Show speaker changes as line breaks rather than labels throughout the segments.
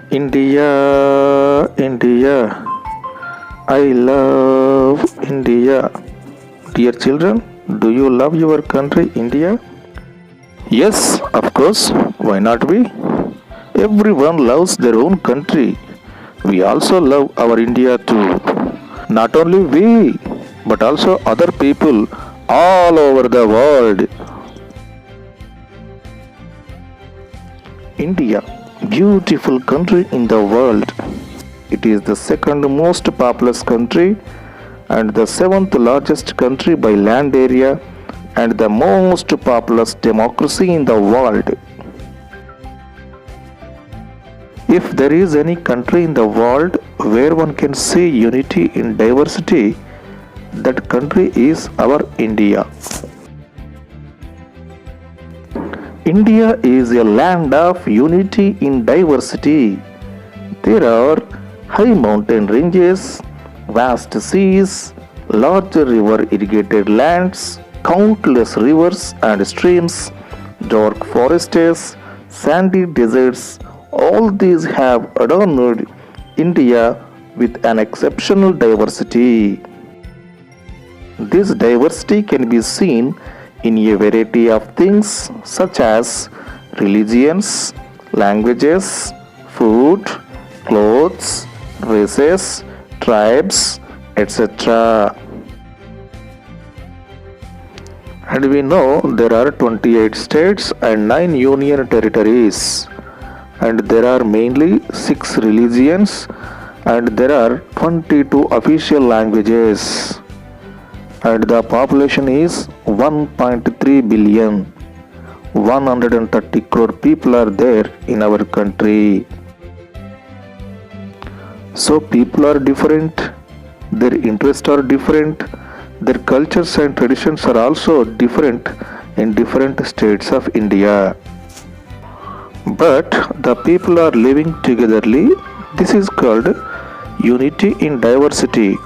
India, India, I love India. Dear children, do you love your country, India? Yes, of course. Why not we? Everyone loves their own country. We also love our India too. Not only we, but also other people all over the world. India, beautiful country in the world. It is the second most populous country and the seventh largest country by land area and the most populous democracy in the world. If there is any country in the world where one can see unity in diversity, that country is our India. India is a land of unity in diversity. There are high mountain ranges, vast seas, large river irrigated lands, countless rivers and streams, dark forests, sandy deserts. All these have adorned India with an exceptional diversity. This diversity can be seen in a variety of things such as religions, languages, food, clothes, races, tribes, etc. And we know there are 28 states and 9 union territories, and there are mainly 6 religions, and there are 22 official languages, and the population is 1.3 billion. 130 crore people are there in our country. So people are different, their interests are different, their cultures and traditions are also different in different states of India. But the people are living togetherly. This is called unity in diversity.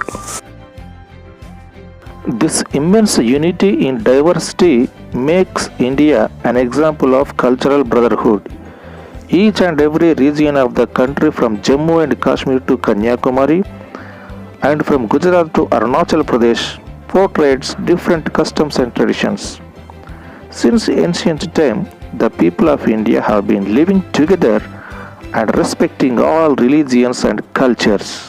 This immense unity in diversity makes India an example of cultural brotherhood. Each and every region of the country from Jammu and Kashmir to Kanyakumari and from Gujarat to Arunachal Pradesh portrays different customs and traditions. Since ancient time, the people of India have been living together and respecting all religions and cultures.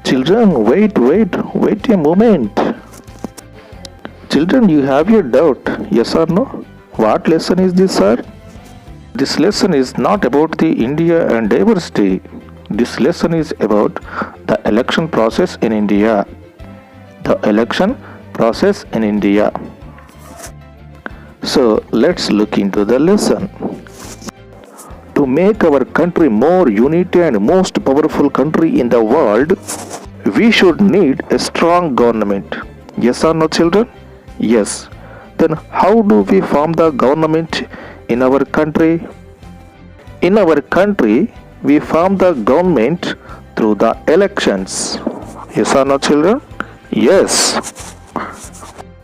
Children, wait a moment. Children, you have your doubt, yes or no? What lesson is this, sir? This lesson is not about the India and diversity. This lesson is about the election process in India. The election process in India. So let's look into the lesson. To make our country more united and most powerful country in the world, we should need a strong government. Yes or no, children? Yes. Then how do we form the government in our country? In our country, we form the government through the elections. Yes or no, children? Yes.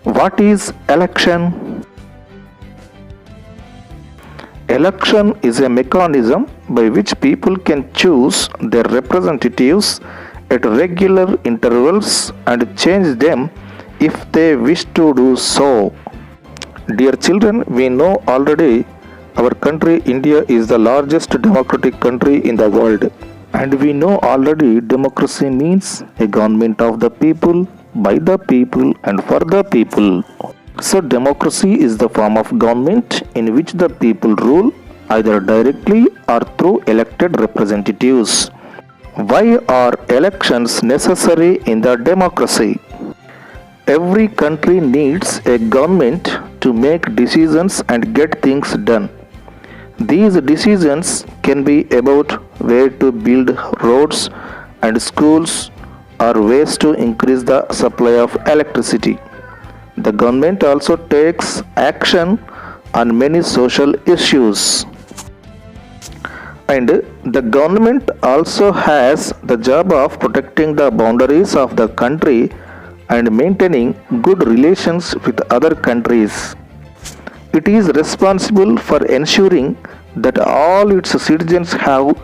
What is election? Election is a mechanism by which people can choose their representatives at regular intervals and change them if they wish to do so. Dear children, we know already our country India is the largest democratic country in the world. And we know already democracy means a government of the people, by the people and for the people. So democracy is the form of government in which the people rule either directly or through elected representatives. Why are elections necessary in the democracy? Every country needs a government to make decisions and get things done. These decisions can be about where to build roads and schools or ways to increase the supply of electricity. The government also takes action on many social issues. And the government also has the job of protecting the boundaries of the country and maintaining good relations with other countries. It is responsible for ensuring that all its citizens have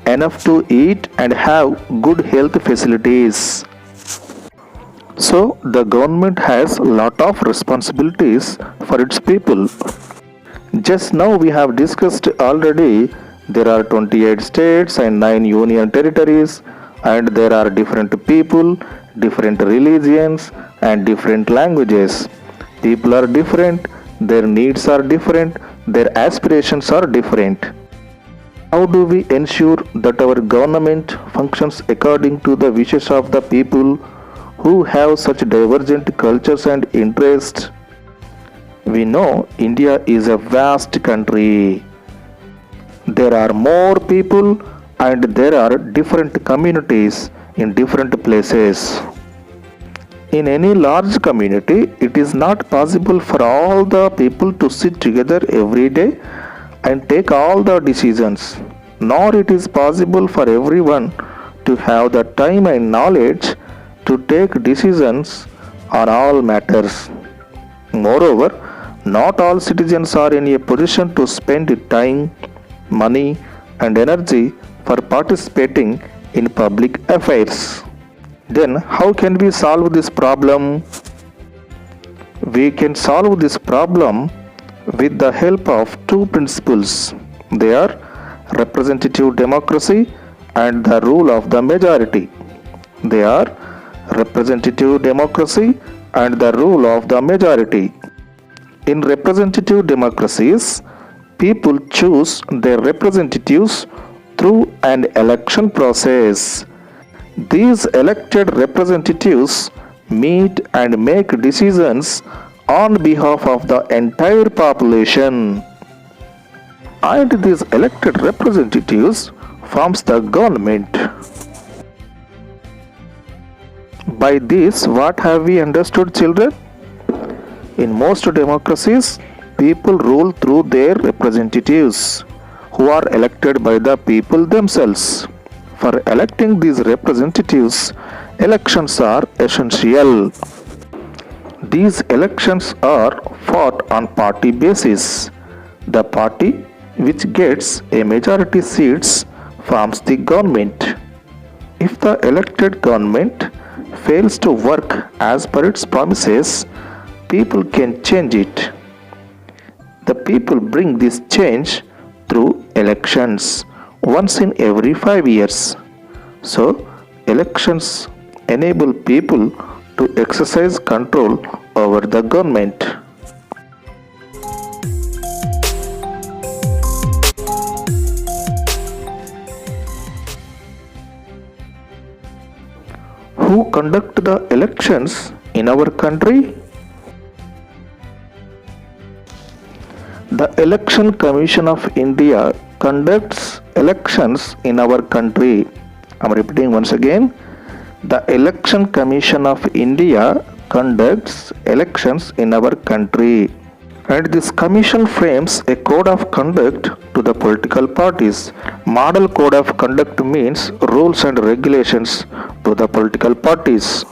enough to eat and have good health facilities. So the government has a lot of responsibilities for its people. Just now we have discussed already there are 28 states and 9 union territories, and there are different people, different religions and different languages. People are different, their needs are different, their aspirations are different. How do we ensure that our government functions according to the wishes of the people who have such divergent cultures and interests? We know India is a vast country. There are more people and there are different communities in different places. In any large community, it is not possible for all the people to sit together every day and take all the decisions, nor it is possible for everyone to have the time and knowledge to take decisions on all matters. Moreover, not all citizens are in a position to spend time, money and energy for participating in public affairs. Then how can we solve this problem? We can solve this problem with the help of two principles. They are representative democracy and the rule of the majority. They are representative democracy and the rule of the majority. In representative democracies, people choose their representatives through an election process. These elected representatives meet and make decisions on behalf of the entire population. And these elected representatives forms the government. By this, what have we understood, children? In most democracies, people rule through their representatives, who are elected by the people themselves. For electing these representatives, elections are essential. These elections are fought on party basis. The party which gets a majority seats forms the government. If the elected government fails to work as per its promises, people can change it. The people bring this change through elections once in every 5 years. So, elections enable people to exercise control over the government. Who conduct the elections in our country? The Election Commission of India conducts elections in our country. I am repeating once again. The Election Commission of India conducts elections in our country. And this commission frames a code of conduct to the political parties. Model code of conduct means rules and regulations to the political parties.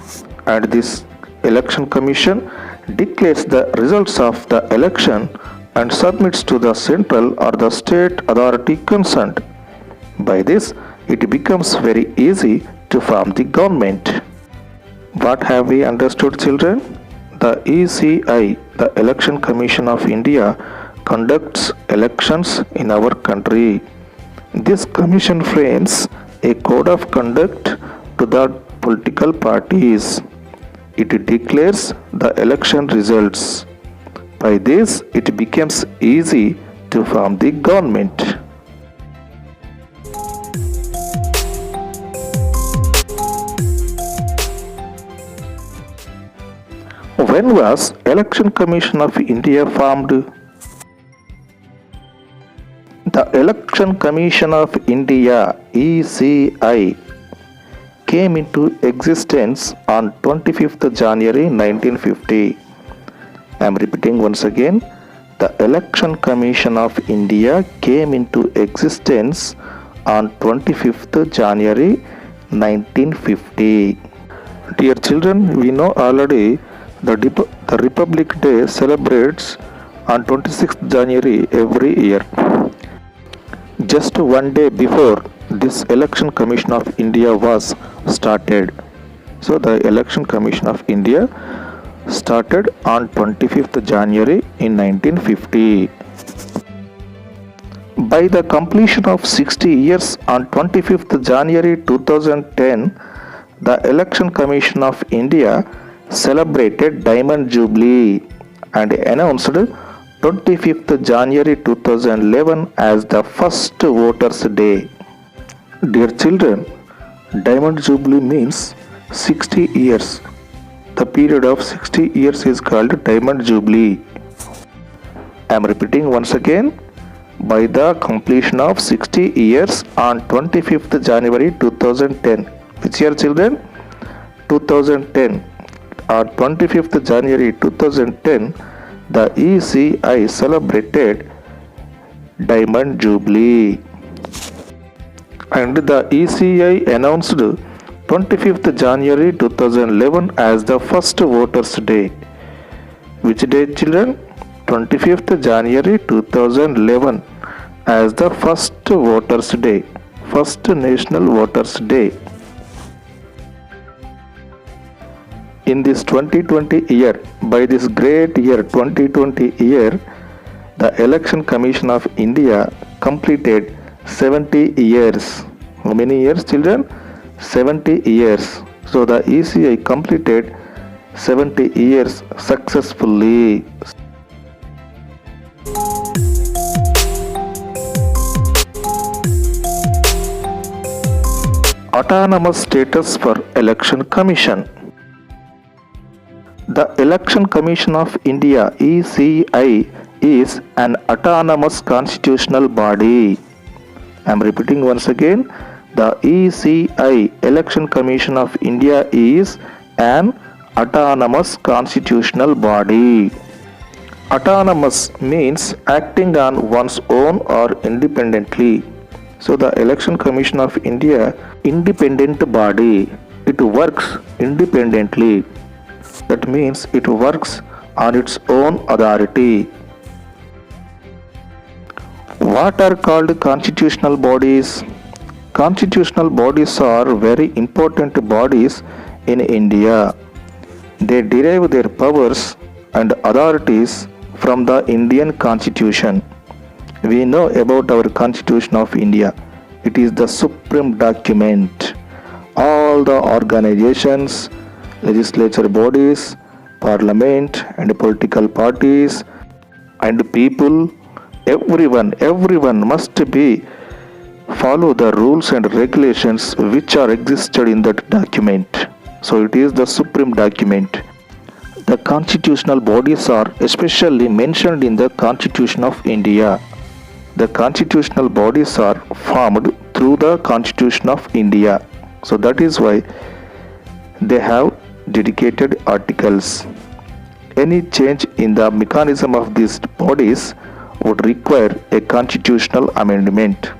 And this election commission declares the results of the election and submits to the central or the state authority concerned. By this, it becomes very easy to form the government. What have we understood, children? The ECI, the Election Commission of India, conducts elections in our country. This commission frames a code of conduct to the political parties. It declares the election results. By this, it becomes easy to form the government. When was Election Commission of India formed? The Election Commission of India (ECI) came into existence on 25th January 1950. I am repeating once again. The Election Commission of India came into existence on 25th January 1950. Dear children, we know already the Republic Day celebrates on 26th January every year. Just one day before this Election Commission of India was started. So the Election Commission of India started on 25th January in 1950. By the completion of 60 years on 25th January 2010, the Election Commission of India celebrated Diamond Jubilee and announced 25th January 2011 as the first Voters' Day. Dear children, Diamond Jubilee means 60 years. The period of 60 years is called Diamond Jubilee. I am repeating once again. By the completion of 60 years on 25th January 2010. Which year, children? 2010. On 25th January 2010, the ECI celebrated Diamond Jubilee. And the ECI announced 25th January 2011 as the first Voters' Day. Which day, children? 25th January 2011 as the first Voters' Day, first National Voters' Day. In this 2020 year, by this great year 2020 year, the Election Commission of India completed 70 years. How many years, children? 70 years. So the ECI completed 70 years successfully. Autonomous status for Election Commission. The Election Commission of India (ECI) is an autonomous constitutional body. I am repeating once again. The ECI Election Commission of India is an autonomous constitutional body. Autonomous means acting on one's own or independently. So the Election Commission of India, independent body. It works independently. That means it works on its own authority. What are called constitutional bodies? Constitutional bodies are very important bodies in India. They derive their powers and authorities from the Indian Constitution. We know about our Constitution of India. It is the supreme document. All the organizations, legislature bodies, parliament and political parties and people, everyone must be follow the rules and regulations which are existed in that document. So it is the supreme document. The constitutional bodies are especially mentioned in the Constitution of India. The constitutional bodies are formed through the Constitution of India. So that is why they have dedicated articles. Any change in the mechanism of these bodies would require a constitutional amendment.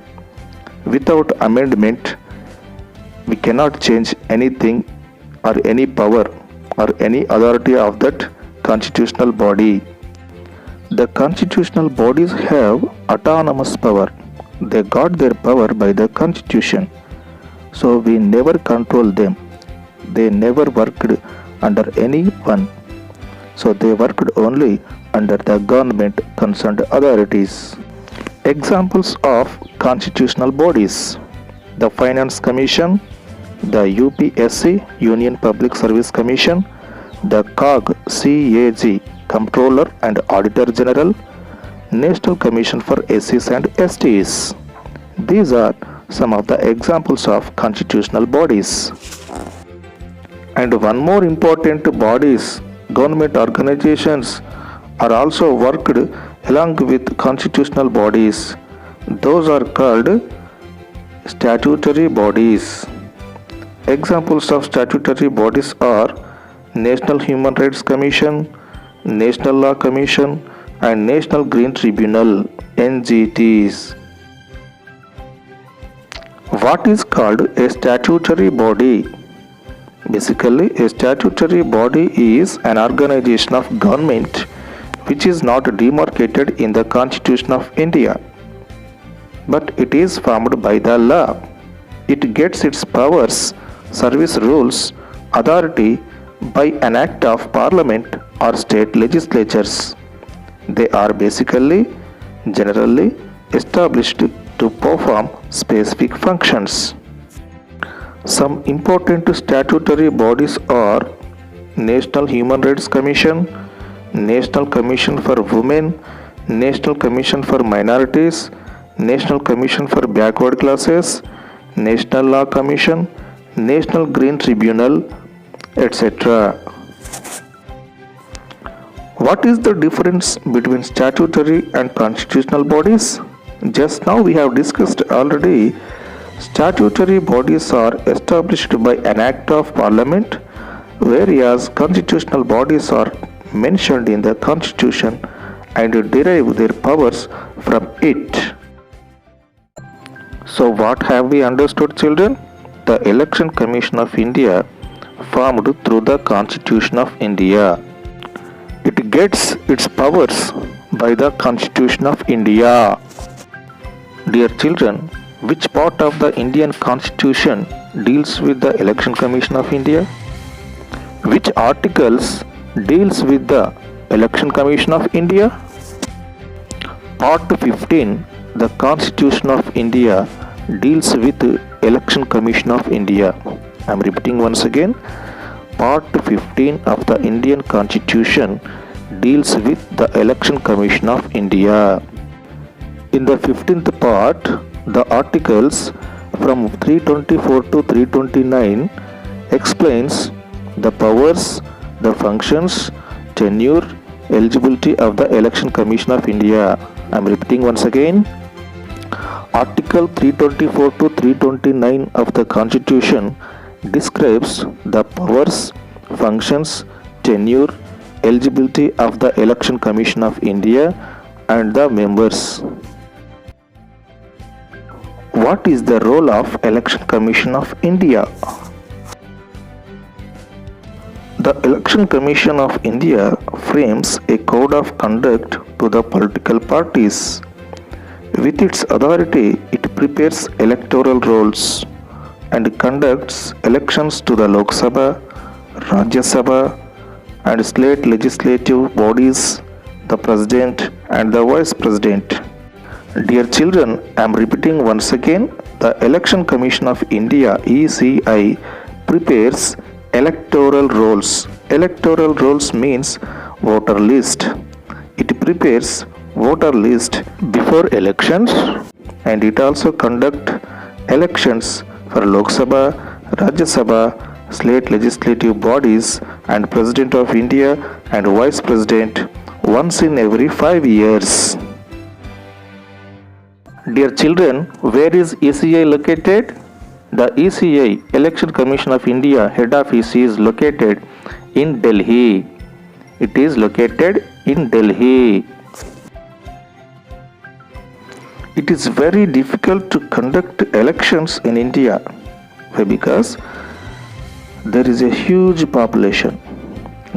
Without amendment, we cannot change anything or any power or any authority of that constitutional body. The constitutional bodies have autonomous power. They got their power by the Constitution. So we never control them. They never worked under anyone. So they worked only under the government concerned authorities. Examples of constitutional bodies: the Finance Commission, the UPSC Union Public Service Commission, the CAG Comptroller and Auditor General, National Commission for SCs and STs. These are some of the examples of constitutional bodies. And one more important bodies, government organizations are also worked along with constitutional bodies. Those are called statutory bodies. Examples of statutory bodies are National Human Rights Commission, National Law Commission, and National Green Tribunal (NGTs). What is called a statutory body? Basically, a statutory body is an organization of government which is not demarcated in the Constitution of India, but it is formed by the law. It gets its powers, service rules, authority by an act of parliament or state legislatures. They are basically, generally established to perform specific functions. Some important statutory bodies are National Human Rights Commission, National Commission for Women, National Commission for Minorities, National Commission for Backward Classes, National Law Commission, National Green Tribunal, etc. What is the difference between statutory and constitutional bodies? Just now we have discussed already. Statutory bodies are established by an act of parliament, whereas constitutional bodies are mentioned in the constitution and derive their powers from it. So what have we understood, children? The Election Commission of India formed through the Constitution of India. It gets its powers by the Constitution of India. Dear children, which part of the Indian Constitution deals with the Election Commission of India? Which articles deals with the Election Commission of India? Part 15, the Constitution of India deals with the Election Commission of India. I am repeating once again. Part 15 of the Indian Constitution deals with the Election Commission of India. In the 15th part, the articles from 324 to 329 explains the powers, the functions, tenure, eligibility of the Election Commission of India. I am repeating once again. Article 324 to 329 of the Constitution describes the powers, functions, tenure, eligibility of the Election Commission of India and the members. What is the role of Election Commission of India? The Election Commission of India frames a code of conduct to the political parties. With its authority, it prepares electoral rolls and conducts elections to the Lok Sabha, Rajya Sabha, and state legislative bodies, the President and the Vice President. Dear children, I am repeating once again, the Election Commission of India ECI prepares electoral rolls. Electoral rolls means voter list. It prepares voter list before elections and it also conducts elections for Lok Sabha, Rajya Sabha, state legislative bodies and President of India and Vice President once in every 5 years. Dear children, where is ECI located? The ECI, Election Commission of India head office is located in Delhi. It is located in Delhi. It is very difficult to conduct elections in India. Why? Because there is a huge population.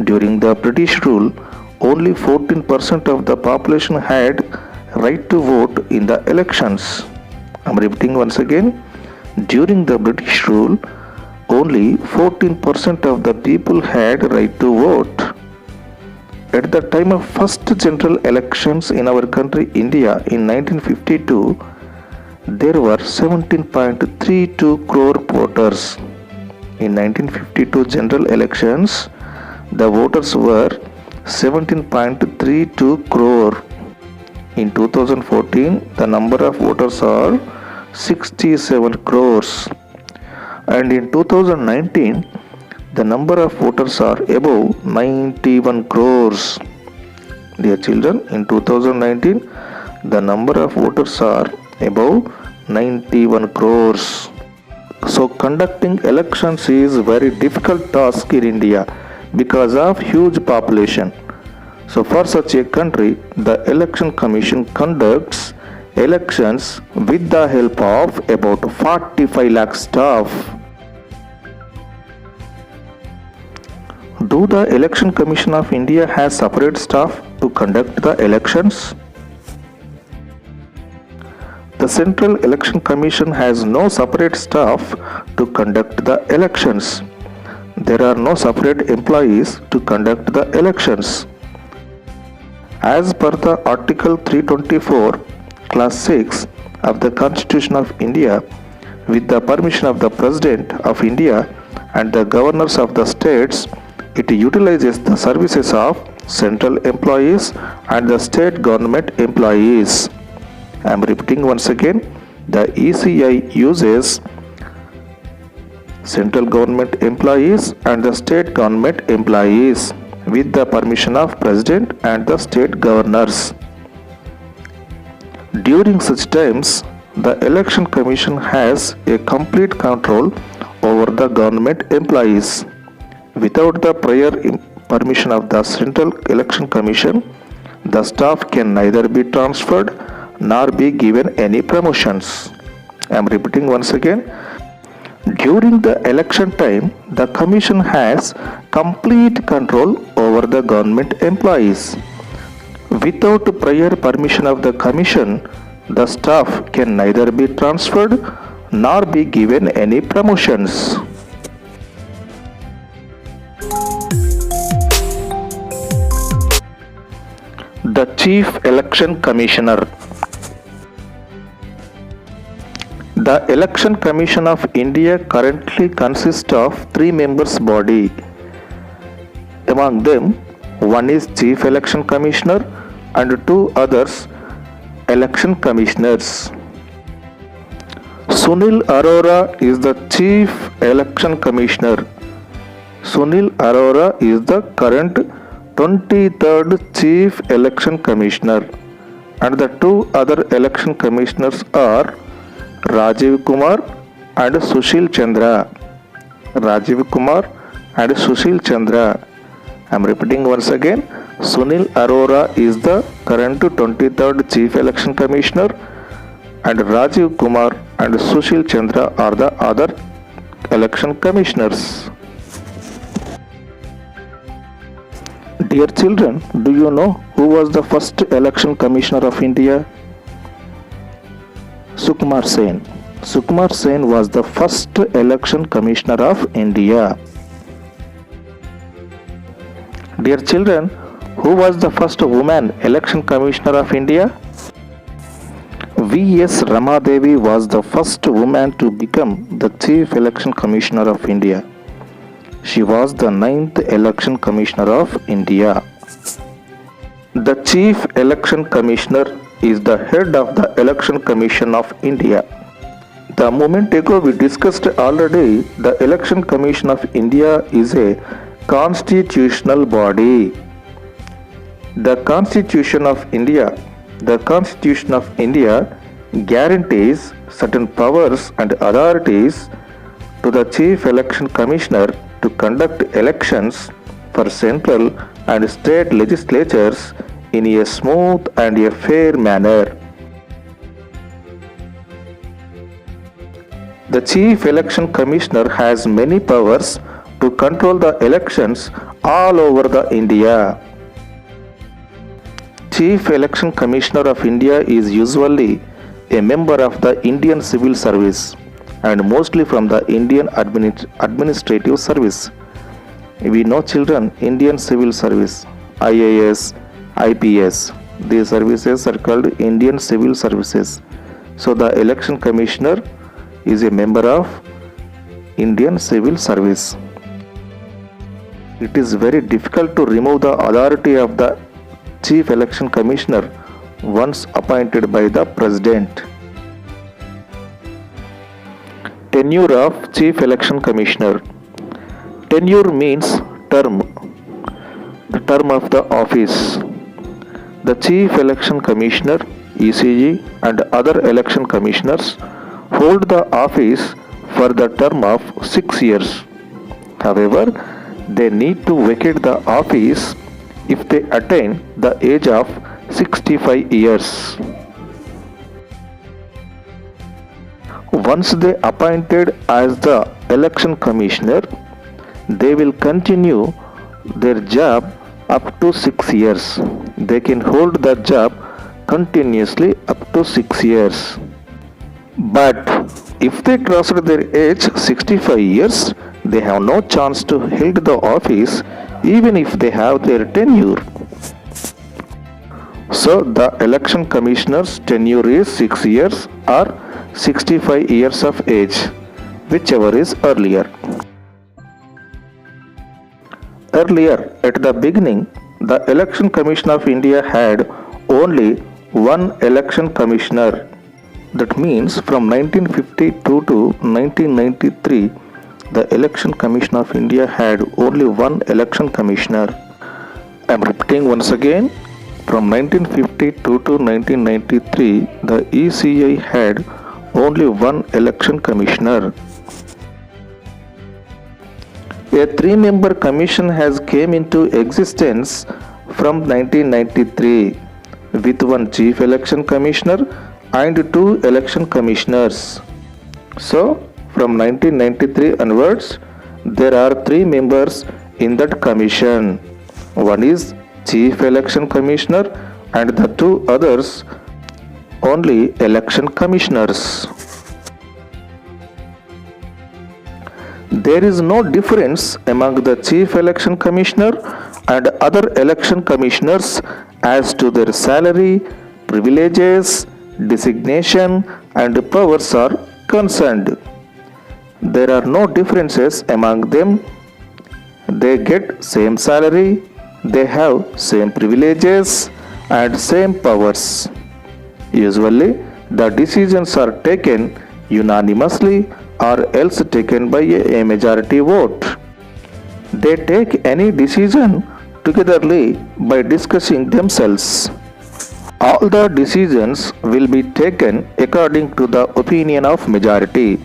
During the British rule, only 14% of the population had right to vote in the elections. I am repeating once again. During the British rule, only 14% of the people had right to vote. At the time of first general elections in our country India in 1952, there were 17.32 crore voters. In 1952 general elections, the voters were 17.32 crore. In 2014, the number of voters are 67 crores. And in 2019, the number of voters are above 91 crores. Dear children, in 2019, the number of voters are above 91 crores. So conducting elections is a very difficult task in India because of huge population. So for such a country, the Election Commission conducts elections with the help of about 45 lakh staff. Do the Election Commission of India has separate staff to conduct the elections? The Central Election Commission has no separate staff to conduct the elections. There are no separate employees to conduct the elections. As per the Article 324, Class 6 of the Constitution of India, with the permission of the President of India and the governors of the states, it utilizes the services of central employees and the state government employees. I am repeating once again, the ECI uses central government employees and the state government employees with the permission of President and the state governors. During such times, the Election Commission has a complete control over the government employees. Without the prior permission of the Central Election Commission, the staff can neither be transferred nor be given any promotions. I am repeating once again. During the election time, the Commission has complete control over the government employees. Without prior permission of the Commission, the staff can neither be transferred nor be given any promotions. The Chief Election Commissioner. The Election Commission of India currently consists of 3 members body. Among them, one is Chief Election Commissioner and 2 others Election Commissioners. Sunil Arora is the Chief Election Commissioner. Sunil Arora is the current 23rd Chief Election Commissioner, and the 2 other election commissioners are Rajiv Kumar and Sushil Chandra. Rajiv Kumar and Sushil Chandra. I am repeating once again. Sunil Arora is the current 23rd Chief Election Commissioner, and Rajiv Kumar and Sushil Chandra are the other election commissioners. Dear children, do you know who was the first election commissioner of India? Sukumar Sen. Sukumar Sen was the first election commissioner of India. Dear children, who was the first woman election commissioner of India? V.S. Ramadevi was the first woman to become the Chief Election Commissioner of India. She was the 9th Election Commissioner of India. The Chief Election Commissioner is the head of the Election Commission of India. The moment ago we discussed already, the Election Commission of India is a constitutional body. The Constitution of India guarantees certain powers and authorities to the Chief Election Commissioner to conduct elections for central and state legislatures in a smooth and a fair manner. The Chief Election Commissioner has many powers to control the elections all over the India. Chief Election Commissioner of India is usually a member of the Indian Civil Service and mostly from the Indian Administrative Service. We know children, Indian Civil Service IAS, IPS. These services are called Indian Civil Services. So the election commissioner is a member of Indian Civil Service. It is very difficult to remove the authority of the Chief Election Commissioner once appointed by the President. Tenure of Chief Election Commissioner. Tenure means term, the term of the office. The Chief Election Commissioner, ECG, and other election commissioners hold the office for the term of 6 years. However, they need to vacate the office if they attain the age of 65 years. Once they appointed as the election commissioner, they will continue their job up to 6 years. They can hold the job continuously up to 6 years. But if they crossed their age 65 years, they have no chance to hold the office even if they have their tenure. So the election commissioner's tenure is 6 years or 65 years of age, whichever is earlier. Earlier, at the beginning, the Election Commission of India had only one election commissioner. That means from 1952 to 1993, the Election Commission of India had only one election commissioner. I am repeating once again, from 1952 to 1993, the ECI had only one election commissioner. A 3-member commission has came into existence from 1993 with one chief election commissioner and 2 election commissioners. So, from 1993 onwards, there are 3 members in that commission. One is Chief Election Commissioner and the 2 others only election commissioners. There is no difference among the Chief Election Commissioner and other election commissioners as to their salary, privileges, designation and powers are concerned. There are no differences among them. They get same salary, they have same privileges and same powers. Usually, the decisions are taken unanimously or else taken by a majority vote. They take any decision togetherly by discussing themselves. All the decisions will be taken according to the opinion of majority.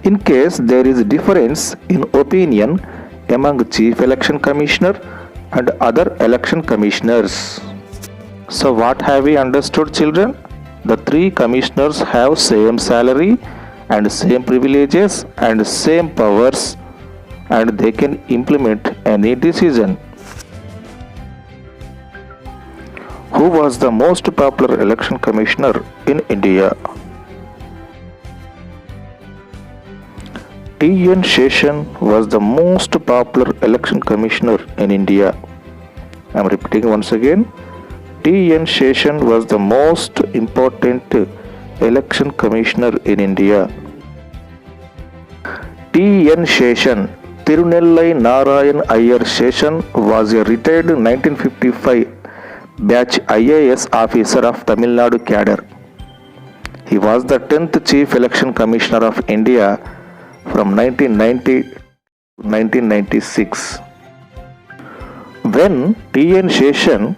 In case there is difference in opinion among Chief Election Commissioner and other election commissioners. So what have we understood, children? The 3 commissioners have same salary and same privileges and same powers, and they can implement any decision. Who was the most popular election commissioner in India? T.N. Seshan was the most popular election commissioner in India. I am repeating once again. T.N. Seshan was the most important election commissioner in India. T.N. Seshan, Tirunellai Narayan Iyer Seshan, was a retired 1955 batch IAS officer of Tamil Nadu cadre. He was the 10th Chief Election Commissioner of India from 1990 to 1996. When T.N. Seshan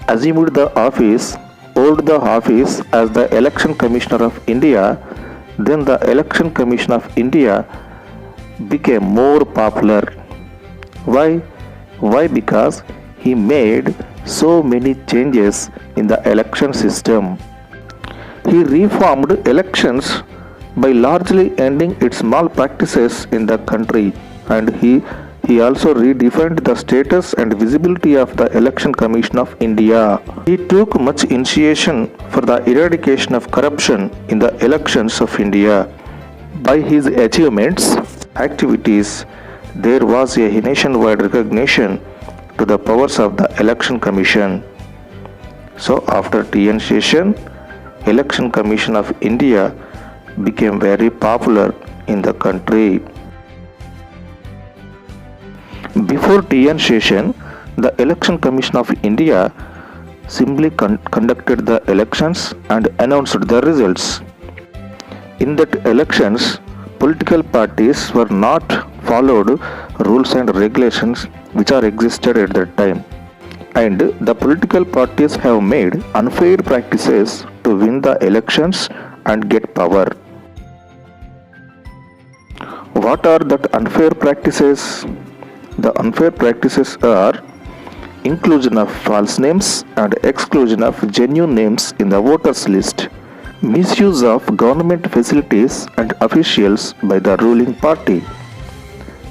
assumed the office, held the office as the Election Commissioner of India, then the Election Commission of India became more popular. Why? Why? Because he made so many changes in the election system. He reformed elections by largely ending its malpractices in the country, and he also redefined the status and visibility of the Election Commission of India. He took much initiation for the eradication of corruption in the elections of India. By his achievements, activities, there was a nationwide recognition to the powers of the Election Commission. So after TN Seshan, Election Commission of India became very popular in the country. Before TN Seshan, the Election Commission of India simply conducted the elections and announced the results. In that elections, political parties were not followed rules and regulations which are existed at that time, and the political parties have made unfair practices to win the elections and get power. What are that unfair practices? The unfair practices are inclusion of false names and exclusion of genuine names in the voters list, misuse of government facilities and officials by the ruling party,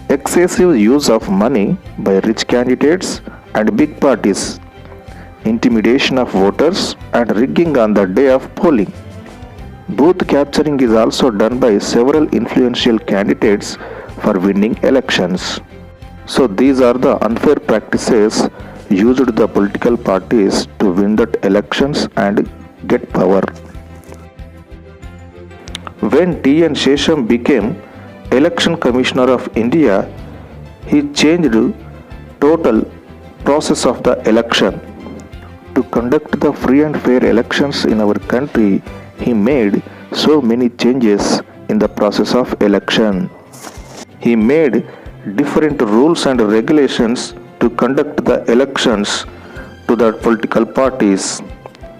excessive use of money by rich candidates and big parties, intimidation of voters and rigging on the day of polling. Booth capturing is also done by several influential candidates for winning elections. So these are the unfair practices used the political parties to win that elections and get power. When T.N. Sesham became Election Commissioner of India, he changed total process of the election. To conduct the free and fair elections in our country, he made so many changes in the process of election. He made different rules and regulations to conduct the elections to the political parties.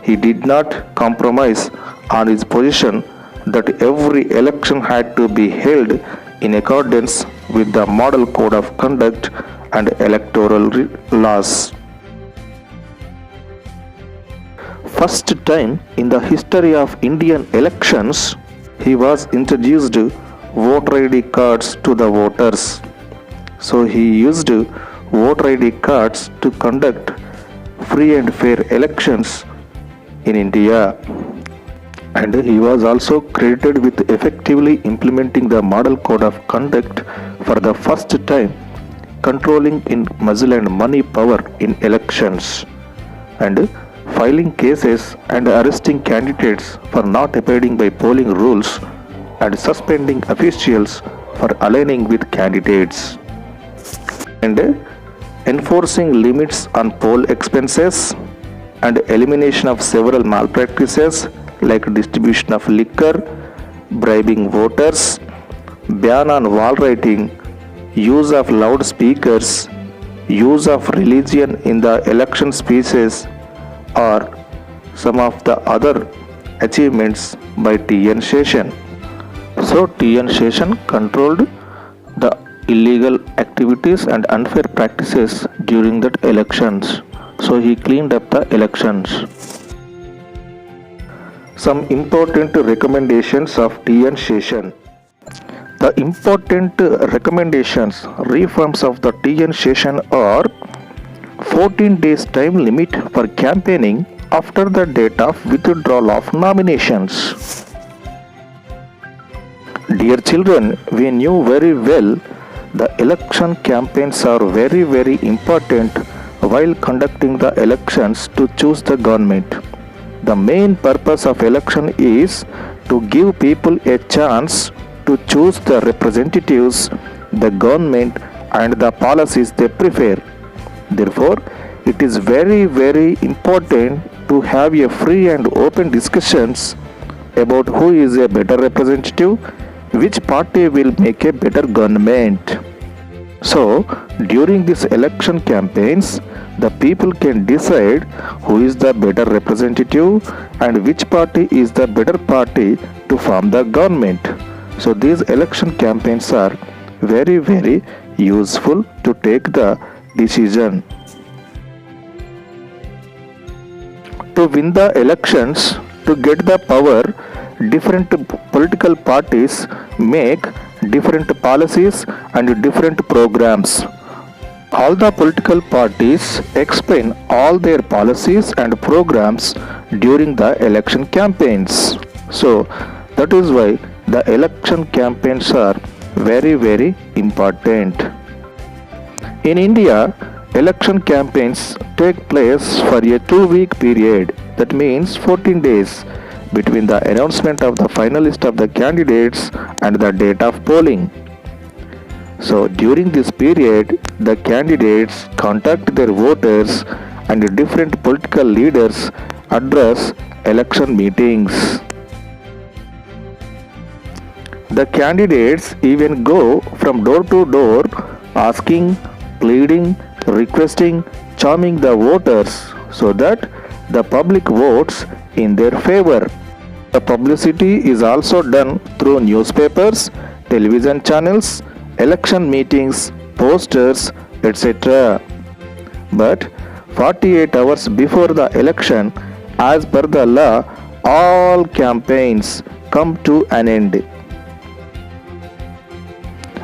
He did not compromise on his position that every election had to be held in accordance with the Model Code of Conduct and electoral laws. First time in the history of Indian elections, he was introduced voter ID cards to the voters. So he used voter ID cards to conduct free and fair elections in India. And he was also credited with effectively implementing the Model Code of Conduct for the first time, controlling in muzzle and money power in elections, and filing cases and arresting candidates for not abiding by polling rules, and suspending officials for aligning with candidates, and enforcing limits on poll expenses, and elimination of several malpractices like distribution of liquor, bribing voters, ban on wall writing, use of loudspeakers, use of religion in the election speeches are some of the other achievements by T.N. Seshan. So T.N. Seshan controlled the illegal activities and unfair practices during that elections. So he cleaned up the elections. Some important recommendations of T.N. Seshan. The important recommendations, reforms of the T.N. Seshan are 14 days time limit for campaigning after the date of withdrawal of nominations. Dear children, we knew very well the election campaigns are very, very important while conducting the elections to choose the government. The main purpose of election is to give people a chance to choose the representatives, the government and the policies they prefer. Therefore, it is very, very important to have a free and open discussions about who is a better representative, which party will make a better government. So, during these election campaigns, the people can decide who is the better representative and which party is the better party to form the government. So, these election campaigns are very, very useful to take the decision. To win the elections, to get the power, different political parties make different policies and different programs. All the political parties explain all their policies and programs during the election campaigns. So that is why the election campaigns are very, very important. In India, Election campaigns take place for a 2 week period, that means 14 days, between the announcement of the final list of the candidates and the date of polling. So during this period, the candidates contact their voters and different political leaders address election meetings. The candidates even go from door to door asking, pleading, requesting, charming the voters so that the public votes in their favor. The publicity is also done through newspapers, television channels, election meetings, posters, etc. But 48 hours before the election, as per the law, all campaigns come to an end.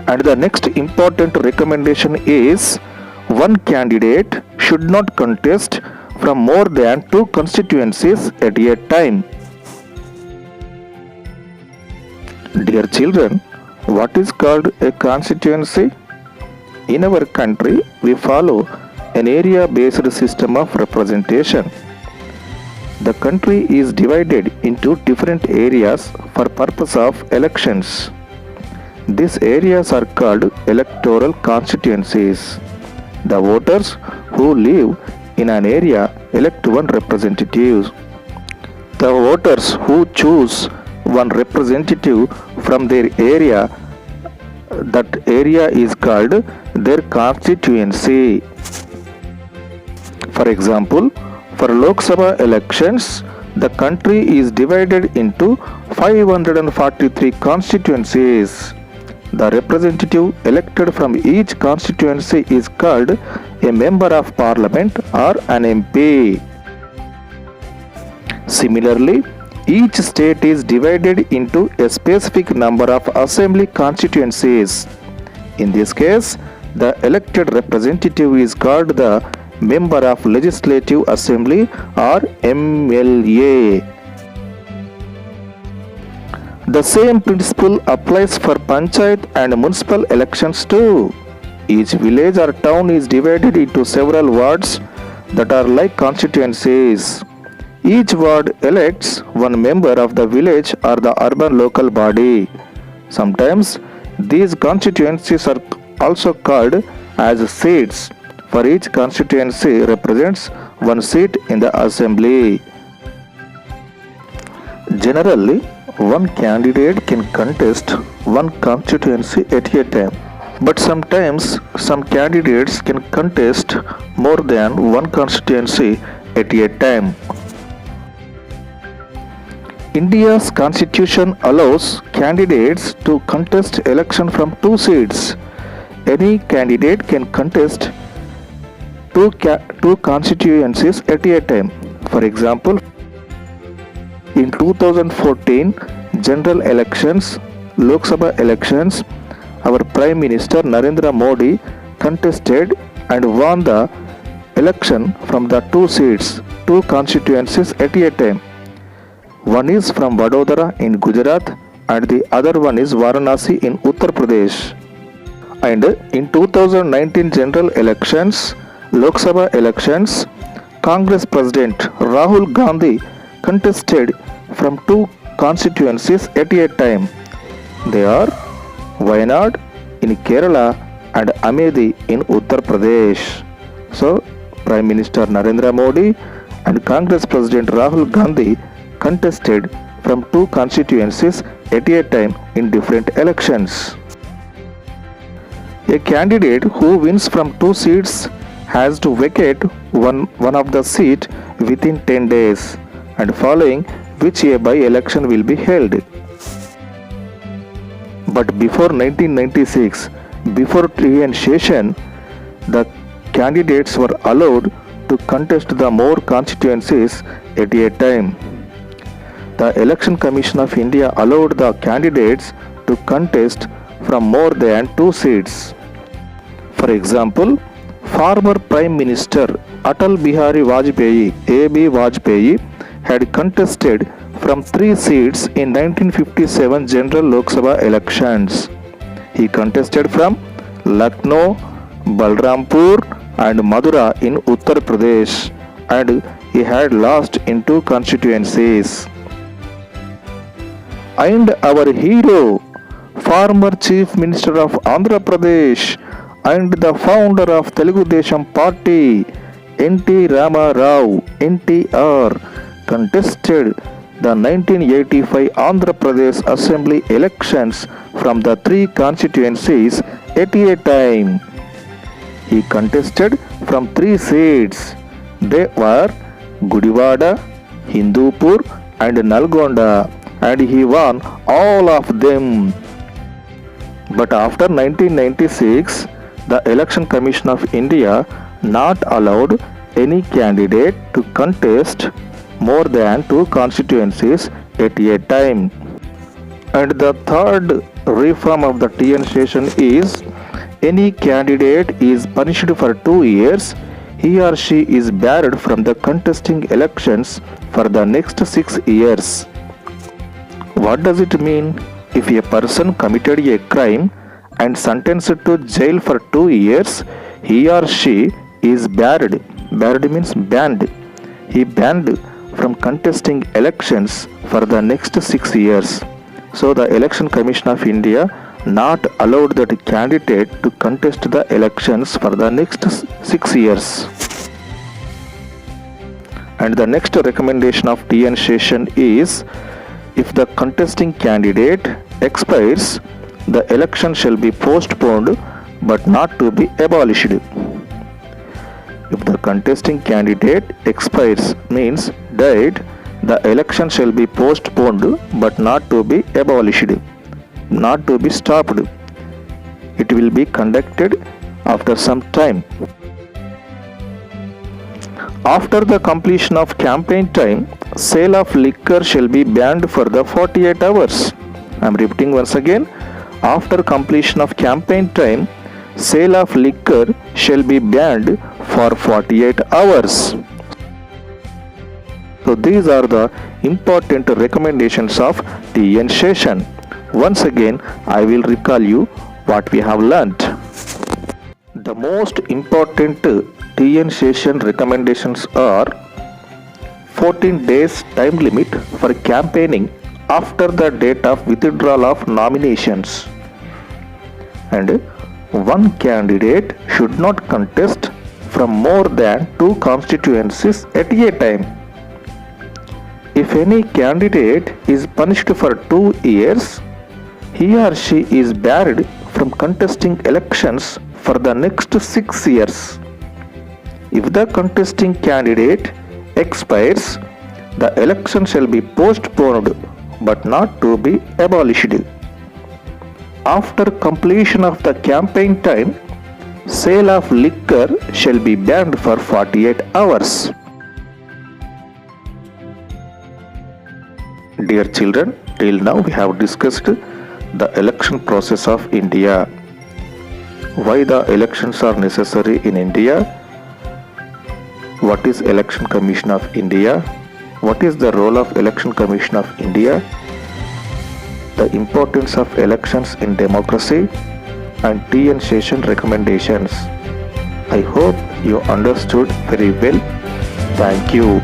And the next important recommendation is one candidate should not contest from more than 2 constituencies at a time. Dear children, what is called a constituency? In our country, we follow an area-based system of representation. The country is divided into different areas for purpose of elections. These areas are called electoral constituencies. The voters who live in an area elect one representative. The voters who choose one representative from their area, that area is called their constituency. For example, for Lok Sabha elections, the country is divided into 543 constituencies. The representative elected from each constituency is called a member of parliament or an MP. Similarly, each state is divided into a specific number of assembly constituencies. In this case, the elected representative is called the member of Legislative Assembly or MLA. The same principle applies for panchayat and municipal elections too. Each village or town is divided into several wards that are like constituencies. Each ward elects one member of the village or the urban local body. Sometimes these constituencies are also called as seats, for each constituency represents one seat in the assembly. Generally, one candidate can contest one constituency at a time, but sometimes some candidates can contest more than one constituency at a time. India's constitution allows candidates to contest election from 2 seats. Any candidate can contest two constituencies at a time. For example, in 2014 general elections, Lok Sabha elections, our Prime Minister Narendra Modi contested and won the election from the 2 seats, 2 constituencies at a time. One is from Vadodara in Gujarat and the other one is Varanasi in Uttar Pradesh. And in 2019 general elections, Lok Sabha elections, Congress President Rahul Gandhi contested from 2 constituencies at a time. They are Wayanad in Kerala and Amedi in Uttar Pradesh. So, Prime Minister Narendra Modi and Congress President Rahul Gandhi contested from 2 constituencies at a time in different elections. A candidate who wins from 2 seats has to vacate one of the seat within 10 days, and following which a by-election will be held. But before 1996, before T.N. Seshan, the candidates were allowed to contest the more constituencies at a time. The Election Commission of India allowed the candidates to contest from more than 2 seats. For example, former Prime Minister Atal Bihari Vajpayee, A.B. Vajpayee, had contested from 3 seats in 1957 general Lok Sabha elections. He contested from Lucknow, Balrampur, and Madura in Uttar Pradesh, and he had lost in two constituencies. And our hero, former Chief Minister of Andhra Pradesh and the founder of Telugu Desam Party, N.T. Rama Rao (NTR), contested the 1985 Andhra Pradesh Assembly elections from the three constituencies at a time. He contested from three seats. They were Gudivada, Hindupur and Nalgonda, and he won all of them. But after 1996, the Election Commission of India not allowed any candidate to contest more than two constituencies at a time. And the third reform of the TN session is, any candidate is punished for 2 years, he or she is barred from the contesting elections for the next 6 years. What does it mean? If a person committed a crime and sentenced to jail for 2 years, he or she is barred. Barred means banned. He banned from contesting elections for the next 6 years. So the Election Commission of India not allowed that candidate to contest the elections for the next 6 years. And the next recommendation of TN session is, if the contesting candidate expires, the election shall be postponed but not to be abolished. If the contesting candidate expires means died, the election shall be postponed but not to be abolished, not to be stopped. It will be conducted after some time. After the completion of campaign time, sale of liquor shall be banned for the 48 hours. I am repeating once again. After completion of campaign time, sale of liquor shall be banned for 48 hours. So these are the important recommendations of TN session. Once again, I will recall you what we have learnt. The most important TN session recommendations are 14 days time limit for campaigning after the date of withdrawal of nominations, and one candidate should not contest from more than two constituencies at a time. If any candidate is punished for 2 years, he or she is barred from contesting elections for the next 6 years. If the contesting candidate expires, the election shall be postponed but not to be abolished. After completion of the campaign time, sale of liquor shall be banned for 48 hours. Dear children, till now we have discussed the election process of India. Why the elections are necessary in India? What is Election Commission of India? What is the role of Election Commission of India? The importance of elections in democracy, and TN session recommendations. I hope you understood very well. Thank you.